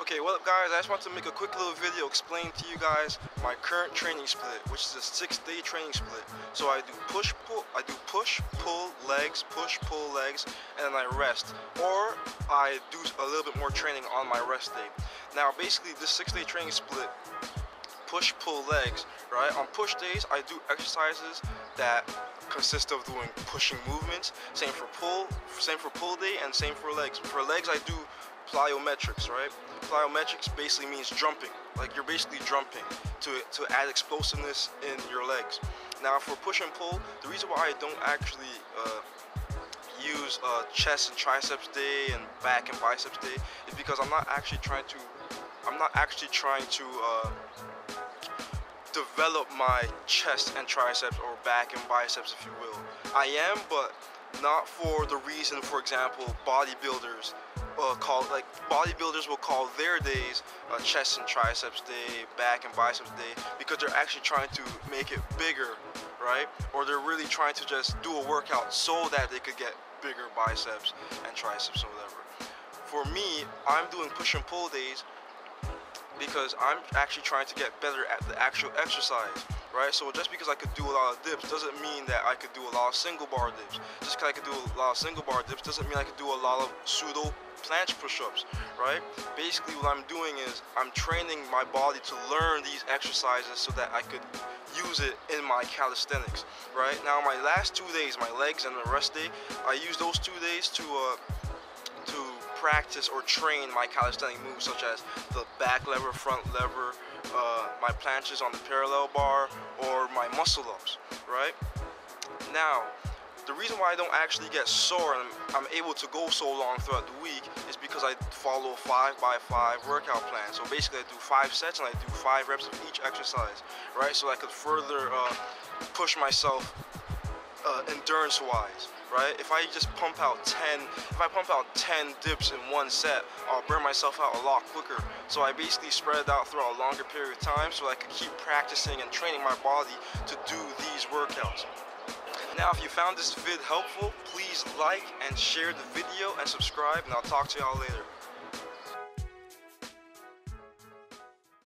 Okay, what up guys, I just want to make a quick little video explaining to you guys my current training split, which is a 6-day training split. So I do push, pull, legs, push, pull, legs, and then I rest. Or I do a little bit more training on my rest day. Now basically this 6-day training split, push, pull, legs, right? On push days, I do exercises that consist of doing pushing movements. Same for pull day, and same for legs. For legs, I do plyometrics, right? Plyometrics basically means jumping. Like you're basically jumping to add explosiveness in your legs. Now for push and pull, the reason why I don't actually use chest and triceps day and back and biceps day is because I'm not actually trying to develop my chest and triceps or back and biceps, if you will. I am, but not for the reason, for example, bodybuilders will call their days chest and triceps day, back and biceps day, because they're actually trying to make it bigger, right? Or they're really trying to just do a workout so that they could get bigger biceps and triceps or whatever. For me, I'm doing push and pull days because I'm actually trying to get better at the actual exercise, right? So just because I could do a lot of dips doesn't mean that I could do a lot of single bar dips. Just because I could do a lot of single bar dips doesn't mean I could do a lot of pseudo planche push-ups, right? Basically what I'm doing is I'm training my body to learn these exercises so that I could use it in my calisthenics, right? Now my last 2 days, my legs and the rest day, I use those 2 days to practice or train my calisthenic moves, such as the back lever, front lever, my planches on the parallel bar, or my muscle ups, right? Now, the reason why I don't actually get sore and I'm able to go so long throughout the week is because I follow a 5x5 workout plan. So basically I do 5 sets and I do 5 reps of each exercise, right? So I could further push myself endurance-wise, right? If I pump out 10 dips in one set, I'll burn myself out a lot quicker. So I basically spread it out throughout a longer period of time so I could keep practicing and training my body to do these workouts. Now, if you found this vid helpful, please like and share the video and subscribe, and I'll talk to y'all later.